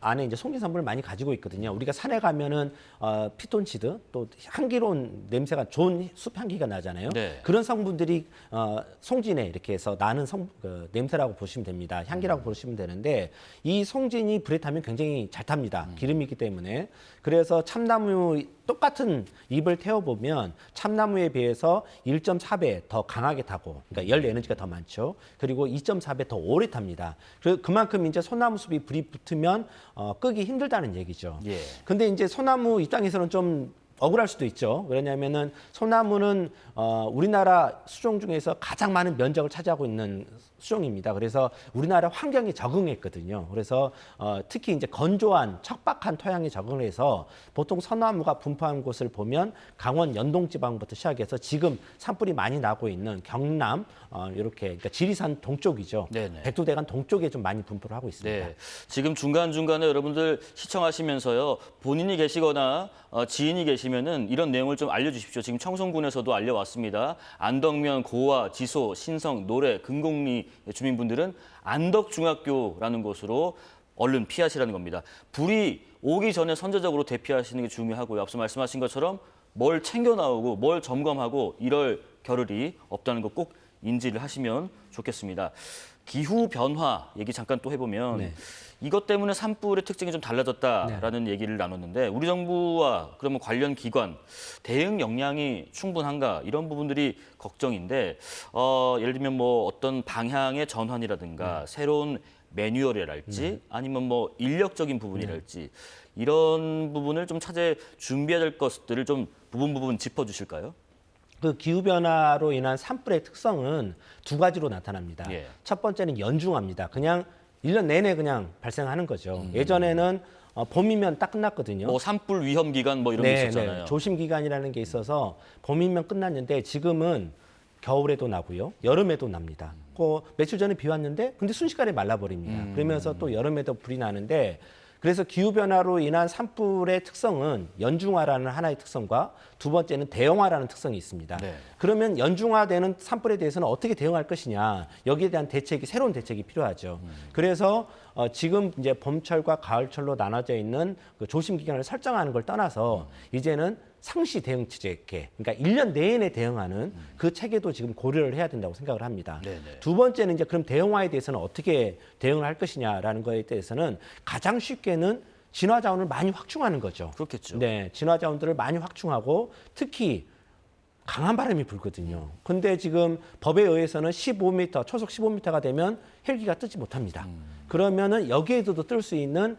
안에 이제 송진산물을 많이 가지고 있거든요. 우리가 산에 가면은 피톤치드 또 향기로운 냄새가 좋은 숲 향기가 나잖아요. 네. 그런 성분들이 송진에 이렇게 해서 나는 냄새라고 보시면 됩니다. 향기라고 보시면 되는데 이 송진이 불에 타면 굉장히 잘 탑니다. 기름이기 때문에. 그래서 참나무 똑같은 잎을 태워보면 참나무에 비해서 1.4배 더 강하게 타고, 그러니까 열 에너지가 더 많죠. 그리고 2.4배 더 오래 탑니다. 그만큼 이제 소나무 숲이 불이 붙으면 끄기 힘들다는 얘기죠. 예. 근데 이제 소나무 입장에서는 좀 억울할 수도 있죠. 왜냐하면은 소나무는 우리나라 수종 중에서 가장 많은 면적을 차지하고 있는 수종입니다. 그래서 우리나라 환경에 적응했거든요. 그래서 특히 이제 건조한 척박한 토양에 적응을 해서 보통 소나무가 분포한 곳을 보면 강원 연동지방부터 시작해서 지금 산불이 많이 나고 있는 경남 이렇게 그러니까 지리산 동쪽이죠. 네네. 백두대간 동쪽에 좀 많이 분포를 하고 있습니다. 네. 지금 중간중간에 여러분들 시청하시면서요. 본인이 계시거나 지인이 계시면은 이런 내용을 좀 알려주십시오. 지금 청송군에서도 알려왔습니다. 안덕면, 고화, 지소, 신성, 노래, 금곡리 주민분들은 안덕중학교라는 곳으로 얼른 피하시라는 겁니다. 불이 오기 전에 선제적으로 대피하시는 게 중요하고요. 앞서 말씀하신 것처럼 뭘 챙겨 나오고 뭘 점검하고 이럴 겨를이 없다는 거 꼭 인지를 하시면 좋겠습니다. 기후 변화 얘기 잠깐 또 해보면 네. 이것 때문에 산불의 특징이 좀 달라졌다라는 얘기를 나눴는데 우리 정부와 그러면 관련 기관 대응 역량이 충분한가 이런 부분들이 걱정인데 예를 들면 뭐 어떤 방향의 전환이라든가 새로운 매뉴얼이랄지 아니면 뭐 인력적인 부분이랄지 이런 부분을 좀 차제 준비해야 될 것들을 좀 부분 짚어주실까요? 그 기후변화로 인한 산불의 특성은 두 가지로 나타납니다. 예. 첫 번째는 연중합니다. 그냥 1년 내내 그냥 발생하는 거죠. 예전에는 봄이면 딱 끝났거든요. 뭐 산불 위험 기간 뭐 이런 게 있었잖아요. 조심 기간이라는 게 있어서 봄이면 끝났는데 지금은 겨울에도 나고요. 여름에도 납니다. 며칠 전에 비 왔는데 근데 순식간에 말라버립니다. 그러면서 또 여름에도 불이 나는데 그래서 기후변화로 인한 산불의 특성은 연중화라는 하나의 특성과 두 번째는 대형화라는 특성이 있습니다. 네. 그러면 연중화되는 산불에 대해서는 어떻게 대응할 것이냐 여기에 대한 새로운 대책이 필요하죠. 그래서 지금 이제 봄철과 가을철로 나눠져 있는 그 조심 기간을 설정하는 걸 떠나서 이제는 상시 대응 체계, 그러니까 1년 내내 대응하는 그 체계도 지금 고려를 해야 된다고 생각을 합니다. 네네. 두 번째는 이제 그럼 대형화에 대해서는 어떻게 대응을 할 것이냐라는 거에 대해서는 가장 쉽게는 진화 자원을 많이 확충하는 거죠. 그렇겠죠. 네, 진화 자원들을 많이 확충하고 특히 강한 바람이 불거든요. 근데 지금 법에 의해서는 15m, 초속 15m가 되면 헬기가 뜨지 못합니다. 그러면은 여기에도 뜰 수 있는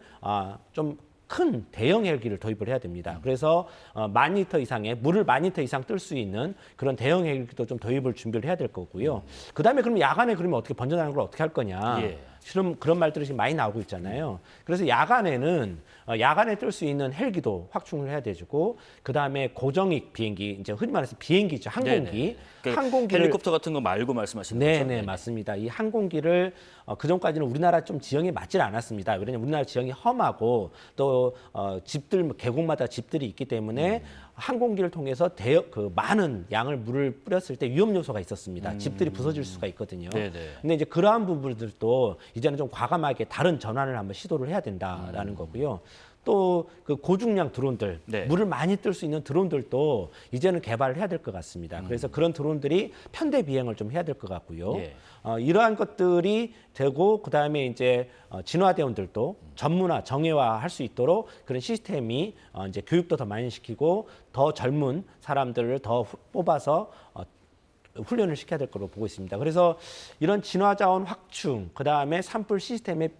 좀 큰 대형 헬기를 도입을 해야 됩니다. 그래서 10,000리터 이상의 물을 10,000리터 이상 뜰 수 있는 그런 대형 헬기도 좀 도입을 준비를 해야 될 거고요. 그다음에 그럼 야간에 그러면 어떻게 번져나가는 걸 어떻게 할 거냐? 예. 지금 그런 말들이 지금 많이 나오고 있잖아요. 그래서 야간에는 야간에 뜰 수 있는 헬기도 확충을 해야 되고 그다음에 고정익 비행기 이제 흔히 말해서 비행기죠. 항공기. 네네. 그러니까 항공기를 헬리콥터 같은 거 말고 말씀하시는 거죠? 네, 맞습니다. 이 항공기를 그전까지는 우리나라 좀 지형이 맞질 않았습니다. 왜냐하면 우리나라 지형이 험하고 또 집들 계곡마다 집들이 있기 때문에 항공기를 통해서 많은 양을 물을 뿌렸을 때 위험 요소가 있었습니다. 집들이 부서질 수가 있거든요. 네네. 근데 이제 그러한 부분들도 이제는 좀 과감하게 다른 전환을 한번 시도를 해야 된다라는 거고요. 또 그 고중량 드론들, 네. 물을 많이 뜰 수 있는 드론들도 이제는 개발을 해야 될 것 같습니다. 그래서 그런 드론들이 편대 비행을 좀 해야 될 것 같고요. 예. 이러한 것들이 되고 그다음에 이제 진화대원들도 전문화, 정예화 할 수 있도록 그런 시스템이 이제 교육도 더 많이 시키고 더 젊은 사람들을 더 뽑아서 훈련을 시켜야 될 거로 보고 있습니다. 그래서 이런 진화자원 확충, 그다음에 산불 시스템의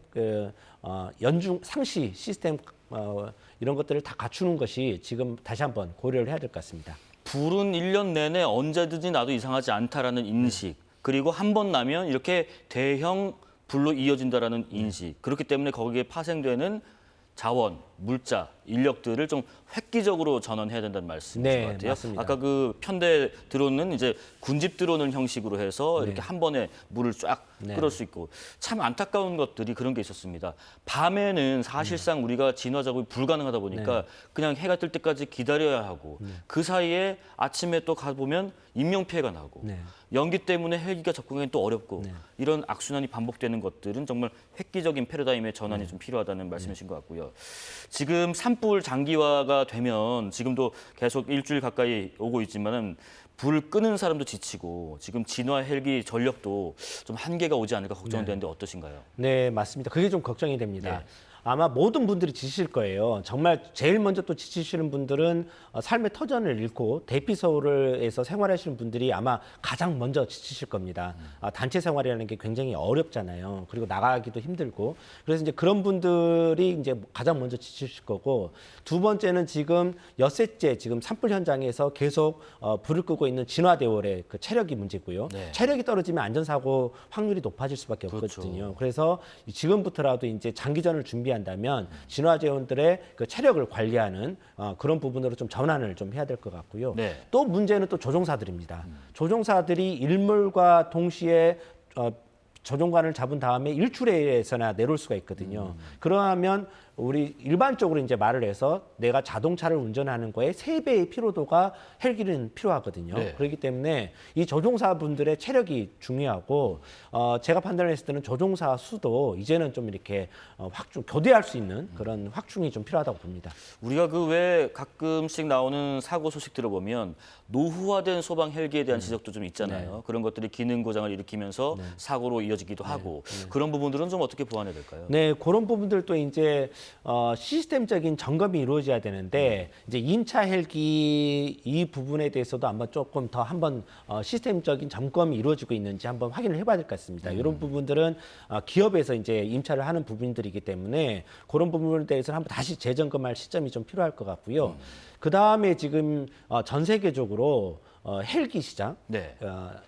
연중 상시 시스템 이런 것들을 다 갖추는 것이 지금 다시 한번 고려를 해야 될 것 같습니다. 불은 1년 내내 언제든지 나도 이상하지 않다라는 인식, 그리고 한 번 나면 이렇게 대형 불로 이어진다라는 인식, 그렇기 때문에 거기에 파생되는 자원, 물자, 인력들을 좀 획기적으로 전환해야 된다는 말씀이신 네, 것 같아요. 맞습니다. 아까 그 편대 드론은 이제 군집 드론을 형식으로 해서 이렇게 한 번에 물을 쫙 끌을 수 있고, 참 안타까운 것들이 그런 게 있었습니다. 밤에는 사실상 우리가 진화 작업이 불가능하다 보니까 그냥 해가 뜰 때까지 기다려야 하고 그 사이에 아침에 또 가보면 인명 피해가 나고 연기 때문에 헬기가 접근하기 또 어렵고 이런 악순환이 반복되는 것들은 정말 획기적인 패러다임의 전환이 좀 필요하다는 말씀이신 것 같고요. 지금 산불 장기화가 되면 지금도 계속 일주일 가까이 오고 있지만은 불 끄는 사람도 지치고 지금 진화 헬기 전력도 좀 한계가 오지 않을까 걱정되는데 어떠신가요? 네, 맞습니다. 그게 좀 걱정이 됩니다. 아마 모든 분들이 지칠 거예요. 정말 제일 먼저 또 지치시는 분들은 삶의 터전을 잃고 대피소에서 생활하시는 분들이 아마 가장 먼저 지치실 겁니다. 단체 생활이라는 게 굉장히 어렵잖아요. 그리고 나가기도 힘들고. 그래서 이제 그런 분들이 이제 가장 먼저 지치실 거고, 두 번째는 지금 엿새째 지금 산불 현장에서 계속 불을 끄고 있는 진화대원의 그 체력이 문제고요. 체력이 떨어지면 안전사고 확률이 높아질 수밖에 없거든요. 그래서 지금부터라도 이제 장기전을 준비한다면 진화대원들의 그 체력을 관리하는 그런 부분으로 좀 전환을 좀 해야 될 것 같고요. 또 문제는 또 조종사들입니다. 조종사들이 일몰과 동시에 조종관을 잡은 다음에 일출에서나 내려올 수가 있거든요. 그러면 우리 일반적으로 이제 말을 해서 내가 자동차를 운전하는 거에 3배의 피로도가 헬기는 필요하거든요. 그렇기 때문에 이 조종사분들의 체력이 중요하고 제가 판단했을 때는 조종사 수도 이제는 좀 이렇게 교대할 수 있는 그런 확충이 좀 필요하다고 봅니다. 우리가 그 왜 가끔씩 나오는 사고 소식 들어보면 노후화된 소방 헬기에 대한 지적도 좀 있잖아요. 그런 것들이 기능 고장을 일으키면서 사고로 이어지기도 하고 그런 부분들은 좀 어떻게 보완해야 될까요? 네, 그런 부분들도 이제 시스템적인 점검이 이루어져야 되는데 이제 임차 헬기 이 부분에 대해서도 한번 조금 더 한번 시스템적인 점검이 이루어지고 있는지 한번 확인을 해봐야 될 것 같습니다. 이런 부분들은 기업에서 이제 임차를 하는 부분들이기 때문에 그런 부분에 대해서는 한번 다시 재점검할 시점이 좀 필요할 것 같고요. 그 다음에 지금 전 세계적으로 헬기 시장,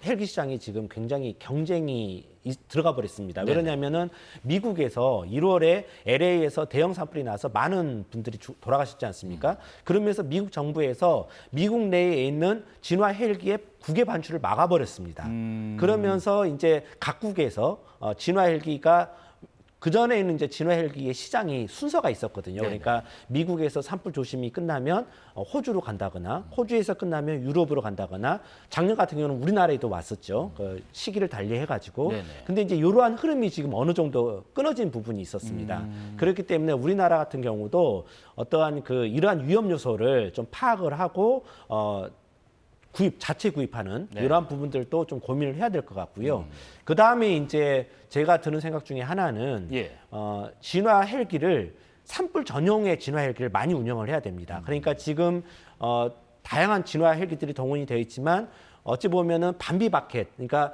헬기 시장이 지금 굉장히 경쟁이 들어가 버렸습니다. 왜냐하면은 미국에서 1월에 LA에서 대형 산불이 나서 많은 분들이 돌아가셨지 않습니까? 그러면서 미국 정부에서 미국 내에 있는 진화 헬기의 국외 반출을 막아버렸습니다. 그러면서 이제 각국에서 진화 헬기가 그 전에는 이제 진화 헬기의 시장이 순서가 있었거든요. 그러니까 미국에서 산불 조심이 끝나면 호주로 간다거나, 호주에서 끝나면 유럽으로 간다거나, 작년 같은 경우는 우리나라에도 왔었죠. 그 시기를 달리해가지고. 근데 이제 이러한 흐름이 지금 어느 정도 끊어진 부분이 있었습니다. 그렇기 때문에 우리나라 같은 경우도 어떠한 그 이러한 위험 요소를 좀 파악을 하고 자체 구입하는 이러한 부분들도 좀 고민을 해야 될 것 같고요. 그 다음에 이제 제가 드는 생각 중에 하나는 진화 헬기를 산불 전용의 진화 헬기를 많이 운영을 해야 됩니다. 그러니까 지금 다양한 진화 헬기들이 동원이 되어 있지만 어찌 보면은 반비바켓, 그러니까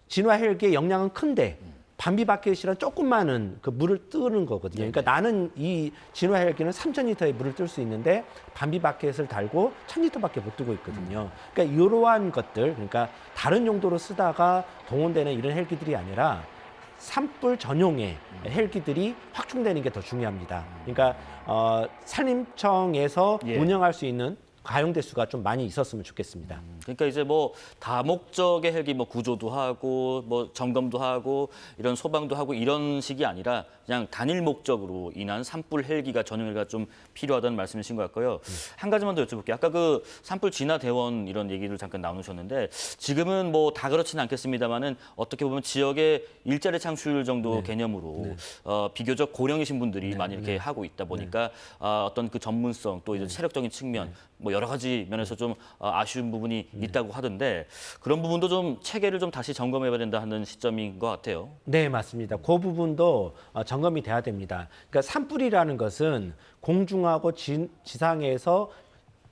진화 헬기의 역량은 큰데 반비바켓이란 조그마한 그 물을 뜨는 거거든요. 그러니까 나는 이 진화 헬기는 3,000리터의 물을 뜰 수 있는데 반비바켓을 달고 1,000리터밖에 못 뜨고 있거든요. 그러니까 이러한 것들, 그러니까 다른 용도로 쓰다가 동원되는 이런 헬기들이 아니라 산불 전용의 헬기들이 확충되는 게 더 중요합니다. 그러니까 산림청에서 운영할 수 있는 가용대 수가 좀 많이 있었으면 좋겠습니다. 그러니까 이제 뭐 다목적의 헬기 뭐 구조도 하고 뭐 점검도 하고 이런 소방도 하고 이런 식이 아니라 그냥 단일 목적으로 인한 산불 헬기가 전용 헬기가 좀 필요하다는 말씀이신 것 같고요. 한 가지만 더 여쭤볼게요. 아까 그 산불 진화 대원 이런 얘기를 잠깐 나누셨는데 지금은 뭐 다 그렇지는 않겠습니다만은 어떻게 보면 지역의 일자리 창출 정도 개념으로 비교적 고령이신 분들이 많이 이렇게 하고 있다 보니까 어떤 그 전문성 또 이제 체력적인 측면 뭐 여러 가지 면에서 좀 아쉬운 부분이 있다고 하던데 그런 부분도 좀 체계를 좀 다시 점검해봐야 된다 하는 시점인 것 같아요. 네, 맞습니다. 그 부분도 점검이 돼야 됩니다. 그러니까 산불이라는 것은 공중하고 지상에서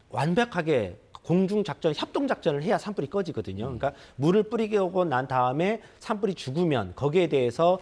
완벽하게 공중 작전, 협동 작전을 해야 산불이 꺼지거든요. 그러니까 물을 뿌리고 난 다음에 산불이 죽으면 거기에 대해서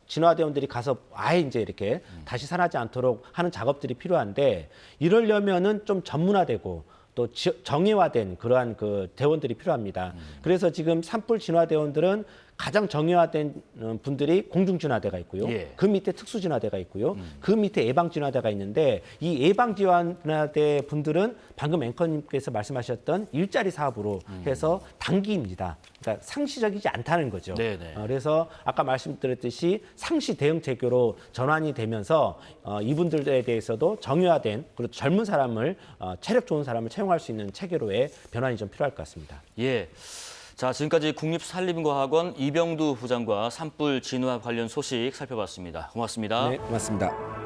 진화대원들이 가서 아예 이제 이렇게 다시 산하지 않도록 하는 작업들이 필요한데 이러려면은 좀 전문화되고 또 정예화된 그러한 그 대원들이 필요합니다. 그래서 지금 산불 진화대원들은 가장 정예화된 분들이 공중진화대가 있고요. 예. 그 밑에 특수진화대가 있고요. 그 밑에 예방진화대가 있는데 이 예방진화대 분들은 방금 앵커님께서 말씀하셨던 일자리 사업으로 해서 단기입니다. 그러니까 상시적이지 않다는 거죠. 네네. 그래서 아까 말씀드렸듯이 상시 대응 체계로 전환이 되면서 이분들에 대해서도 정예화된 그리고 젊은 사람을 체력 좋은 사람을 채용할 수 있는 체계로의 변환이 좀 필요할 것 같습니다. 예. 자, 지금까지 국립산림과학원 이병두 부장과 산불 진화 관련 소식 살펴봤습니다. 고맙습니다. 네, 고맙습니다.